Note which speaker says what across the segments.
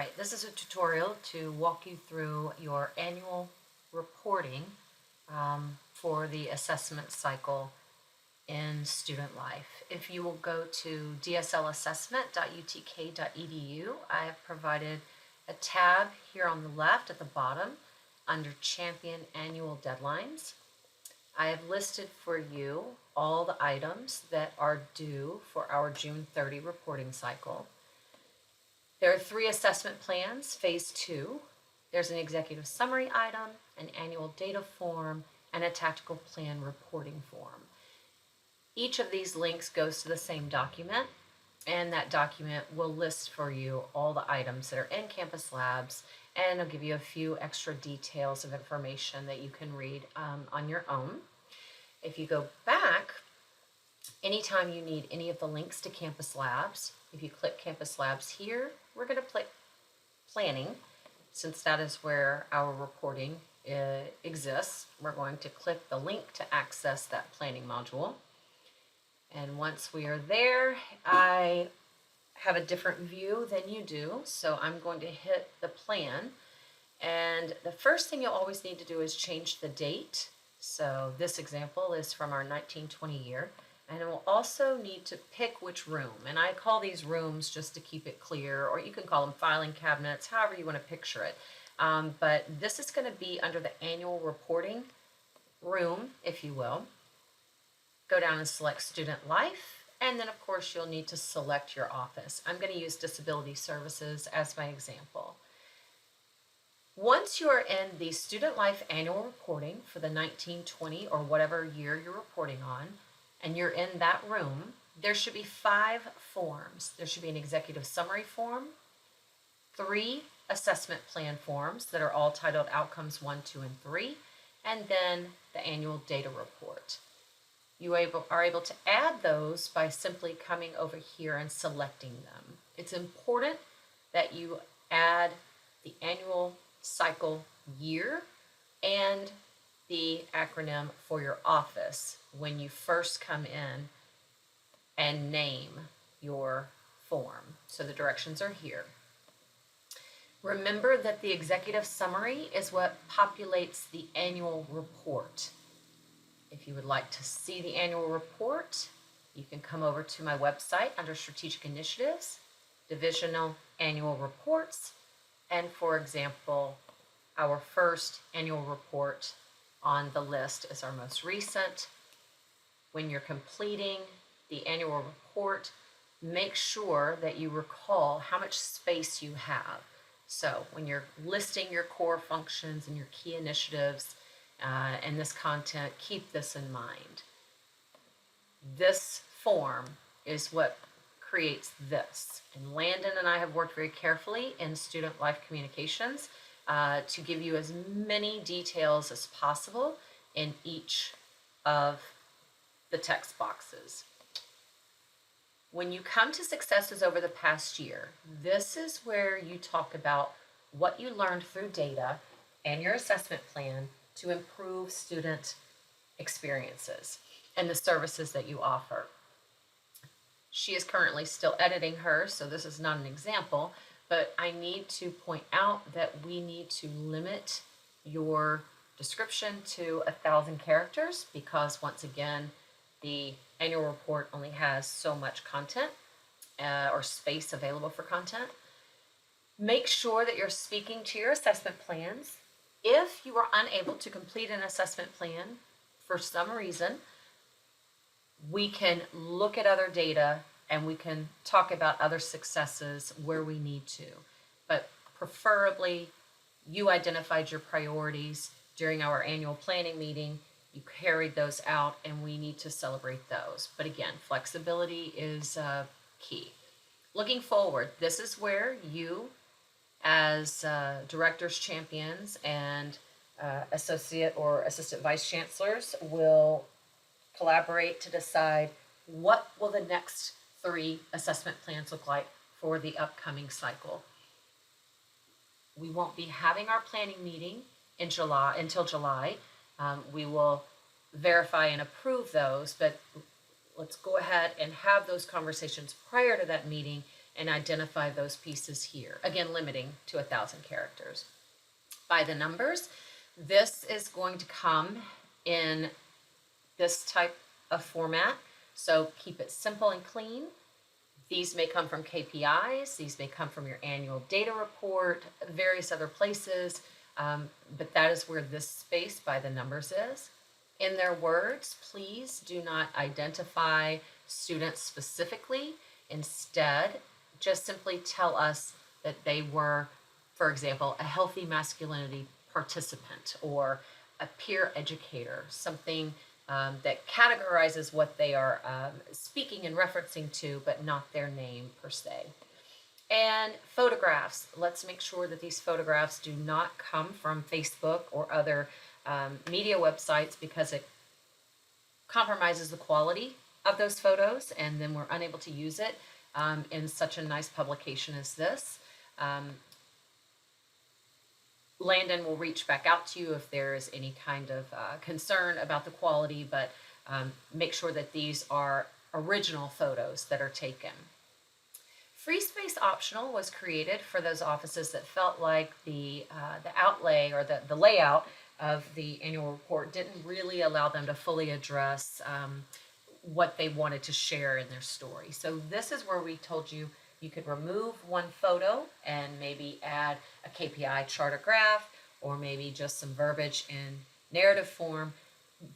Speaker 1: Alright, this is a tutorial to walk you through your annual reporting for the assessment cycle in student life. If you will go to dslassessment.utk.edu, I have provided a tab here on the left at the bottom under Champion Annual Deadlines. I have listed for you all the items that are due for our June 30 reporting cycle. There are 3 assessment plans, phase 2. There's an executive summary item, an annual data form, and a tactical plan reporting form. Each of these links goes to the same document, and that document will list for you all the items that are in Campus Labs, and it'll give you a few extra details of information that you can read on your own. If you go back, anytime you need any of the links to Campus Labs, if you click Campus Labs here, we're going to click Planning. Since that is where our reporting exists, we're going to click the link to access that planning module. And once we are there, I have a different view than you do, so I'm going to hit the plan. And the first thing you'll always need to do is change the date. So this example is from our 1920 year. And we'll also need to pick which room. And I call these rooms just to keep it clear, or you can call them filing cabinets, however you want to picture it. But this is going to be under the annual reporting room, if you will. Go down and select Student Life, and then of course you'll need to select your office. I'm going to use Disability Services as my example. Once you are in the Student Life annual reporting for the 1920 or whatever year you're reporting on, and you're in that room, there should be 5 forms. There should be an executive summary form, 3 assessment plan forms that are all titled Outcomes 1, 2, and 3, and then the annual data report. You are able to add those by simply coming over here and selecting them. It's important that you add the annual cycle year and the acronym for your office when you first come in and name your form. So the directions are here. Remember that the executive summary is what populates the annual report. If you would like to see the annual report, you can come over to my website under Strategic Initiatives, Divisional Annual Reports, and for example, our first annual report on the list is our most recent. When you're completing the annual report, make sure that you recall how much space you have. So when you're listing your core functions and your key initiatives and this content, keep this in mind. This form is what creates this. And Landon and I have worked very carefully in Student Life Communications to give you as many details as possible in each of the text boxes. When you come to successes over the past year, this is where you talk about what you learned through data and your assessment plan to improve student experiences and the services that you offer. She is currently still editing hers, so this is not an example, but I need to point out that we need to limit your description to 1,000 characters because once again, the annual report only has so much content or space available for content. Make sure that you're speaking to your assessment plans. If you are unable to complete an assessment plan for some reason, we can look at other data and we can talk about other successes where we need to. But preferably, you identified your priorities during our annual planning meeting. You carried those out, and we need to celebrate those. But again, flexibility is key. Looking forward, this is where you, as directors, champions, and associate or assistant vice chancellors will collaborate to decide what will the next 3 assessment plans look like for the upcoming cycle. We won't be having our planning meeting in July until July. We will verify and approve those, but let's go ahead and have those conversations prior to that meeting and identify those pieces here. Again, limiting to 1,000 characters. By the numbers, this is going to come in this type of format. So keep it simple and clean. These may come from KPIs, these may come from your annual data report, various other places, but that is where this space by the numbers is. In their words, please do not identify students specifically. Instead, just simply tell us that they were, for example, a healthy masculinity participant or a peer educator, something that categorizes what they are speaking and referencing to, but not their name per se. And photographs. Let's make sure that these photographs do not come from Facebook or other media websites, because it compromises the quality of those photos, and then we're unable to use it in such a nice publication as this. Landon will reach back out to you if there is any kind of concern about the quality, but make sure that these are original photos that are taken. Free space optional was created for those offices that felt like the outlay or the layout of the annual report didn't really allow them to fully address what they wanted to share in their story. So this is where we told you you could remove one photo and maybe add a KPI chart or graph, or maybe just some verbiage in narrative form.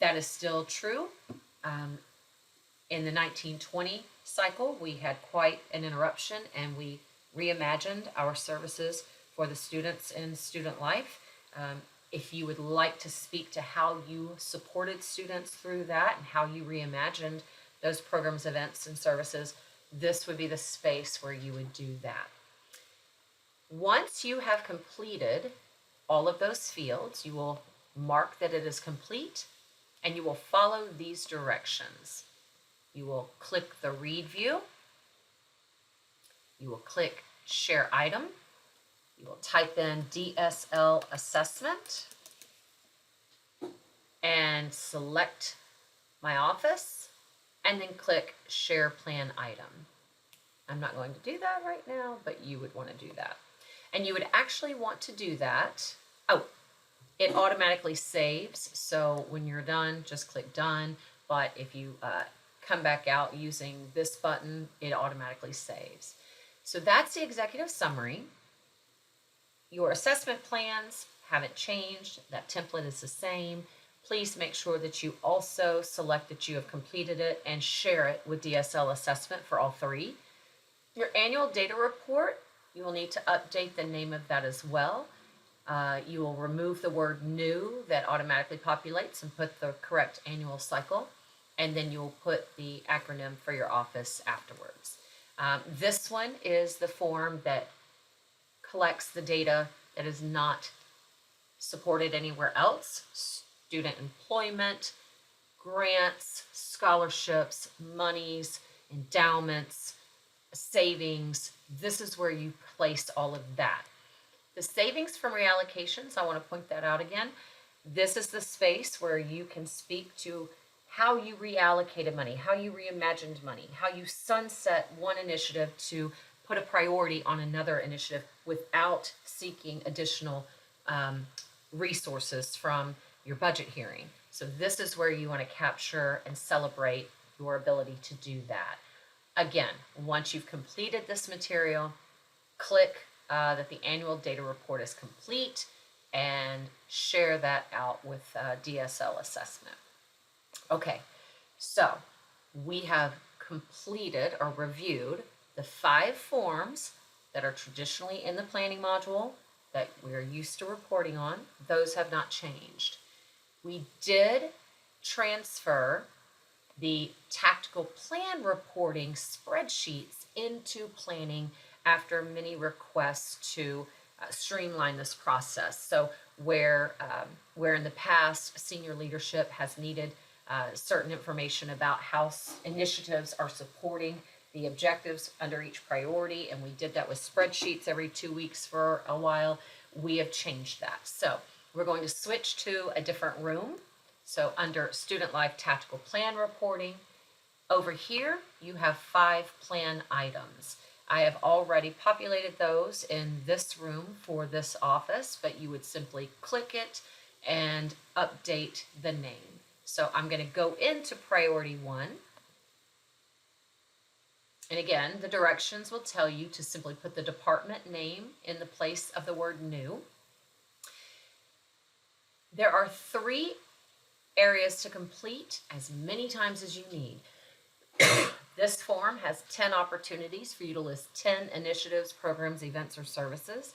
Speaker 1: That is still true. In the 1920 cycle, we had quite an interruption, and we reimagined our services for the students in student life. If you would like to speak to how you supported students through that and how you reimagined those programs, events, and services, this would be the space where you would do that. Once you have completed all of those fields, you will mark that it is complete, and you will follow these directions. You will click the Read View. You will click Share Item. You will type in DSL Assessment and select My Office, and then click Share Plan Item. I'm not going to do that right now, but you would want to do that. And you would actually want to do that. Oh, it automatically saves. So when you're done, just click Done. But if you come back out using this button, it automatically saves. So that's the executive summary. Your assessment plans haven't changed. That template is the same. Please make sure that you also select that you have completed it and share it with DSL Assessment for all three. Your annual data report, you will need to update the name of that as well. You will remove the word new that automatically populates and put the correct annual cycle, and then you will put the acronym for your office afterwards. This one is the form that collects the data that is not supported anywhere else: student employment, grants, scholarships, monies, endowments, savings. This is where you place all of that. The savings from reallocations, I want to point that out again. This is the space where you can speak to how you reallocated money, how you reimagined money, how you sunset one initiative to put a priority on another initiative without seeking additional resources from your budget hearing. So this is where you want to capture and celebrate your ability to do that. Again, once you've completed this material, click that the annual data report is complete and share that out with DSL Assessment. Okay, so we have completed or reviewed the 5 forms that are traditionally in the planning module that we're used to reporting on. Those have not changed. We did transfer the tactical plan reporting spreadsheets into planning after many requests to streamline this process. So where in the past senior leadership has needed certain information about how initiatives are supporting the objectives under each priority, and we did that with spreadsheets every 2 weeks for a while, we have changed that. So we're going to switch to a different room. So under Student Life Tactical Plan Reporting, over here you have 5 plan items. I have already populated those in this room for this office, but you would simply click it and update the name. So I'm going to go into priority 1. And again, the directions will tell you to simply put the department name in the place of the word new. There are 3 areas to complete, as many times as you need. This form has 10 opportunities for you to list 10 initiatives, programs, events, or services.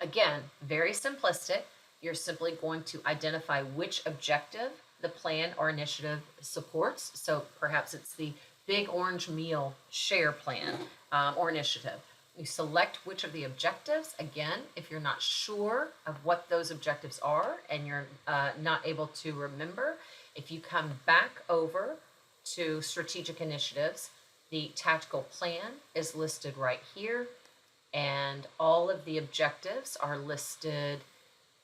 Speaker 1: Again, very simplistic. You're simply going to identify which objective the plan or initiative supports. So perhaps it's the Big Orange Meal Share Plan or initiative. You select which of the objectives. Again, if you're not sure of what those objectives are and you're not able to remember, if you come back over to strategic initiatives, the tactical plan is listed right here, and all of the objectives are listed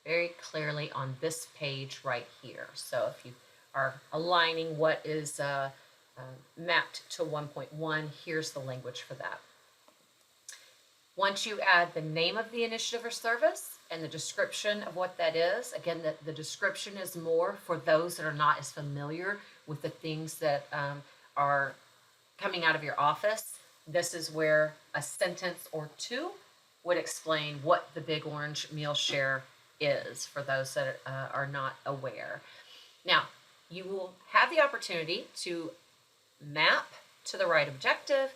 Speaker 1: very clearly on this page right here. So if you are aligning what is mapped to 1.1, here's the language for that. Once you add the name of the initiative or service and the description of what that is, again, the description is more for those that are not as familiar with the things that are coming out of your office. This is where a sentence or 2 would explain what the Big Orange Meal Share is for those that are not aware. Now, you will have the opportunity to map to the right objective,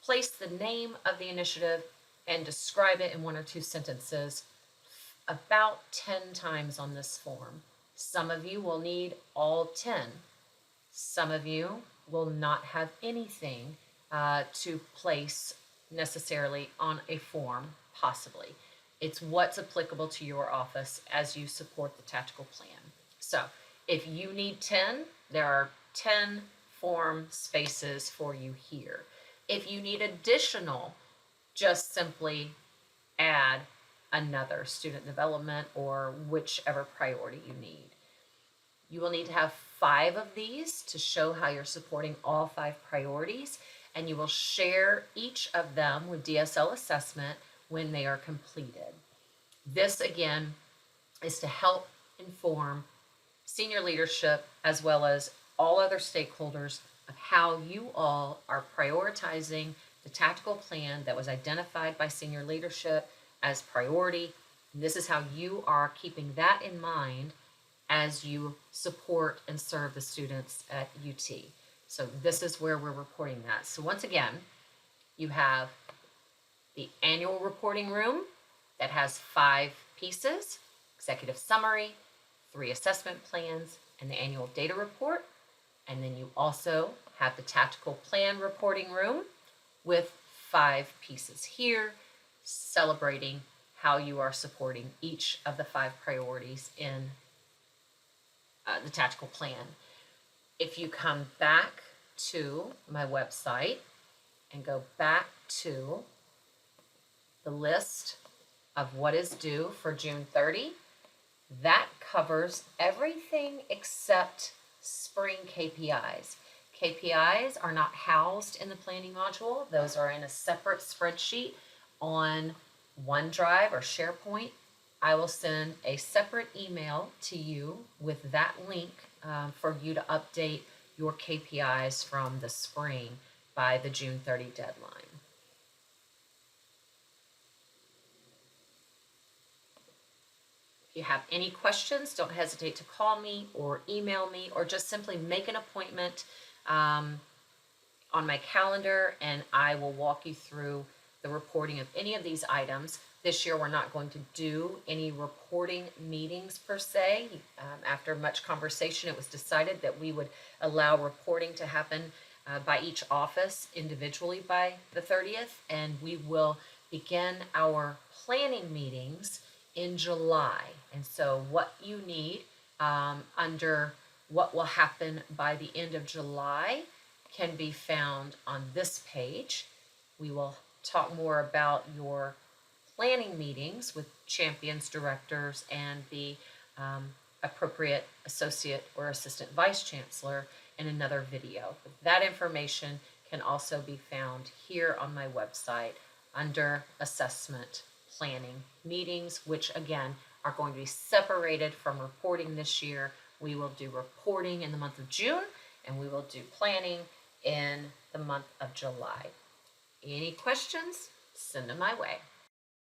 Speaker 1: place the name of the initiative, and describe it in 1 or 2 sentences about 10 times on this form. Some of you will need all 10. Some of you will not have anything to place necessarily on a form, possibly. It's what's applicable to your office as you support the tactical plan. So if you need 10, there are 10 form spaces for you here. If you need additional, just simply add another student development or whichever priority you need. You will need to have 5 of these to show how you're supporting all 5 priorities, and you will share each of them with DSL assessment when they are completed. This, again, is to help inform senior leadership as well as all other stakeholders of how you all are prioritizing the tactical plan that was identified by senior leadership as priority. And this is how you are keeping that in mind as you support and serve the students at UT. So this is where we're reporting that. So once again, you have the annual reporting room that has 5 pieces: executive summary, 3 assessment plans, and the annual data report. And then you also have the tactical plan reporting room with 5 pieces here, celebrating how you are supporting each of the 5 priorities in the tactical plan. If you come back to my website and go back to the list of what is due for June 30, that covers everything except spring KPIs. KPIs are not housed in the planning module. Those are in a separate spreadsheet on OneDrive or SharePoint. I will send a separate email to you with that link for you to update your KPIs from the spring by the June 30 deadline. If you have any questions, don't hesitate to call me or email me, or just simply make an appointment on my calendar, and I will walk you through the reporting of any of these items. This year we're not going to do any reporting meetings per se. After much conversation, it was decided that we would allow reporting to happen by each office individually by the 30th, and we will begin our planning meetings in July. And so what you need under what will happen by the end of July can be found on this page. We will talk more about your planning meetings with champions, directors, and the appropriate associate or assistant vice chancellor in another video. But that information can also be found here on my website under assessment planning meetings, which again are going to be separated from reporting this year. We will do reporting in the month of June, and we will do planning in the month of July. Any questions? Send them my way.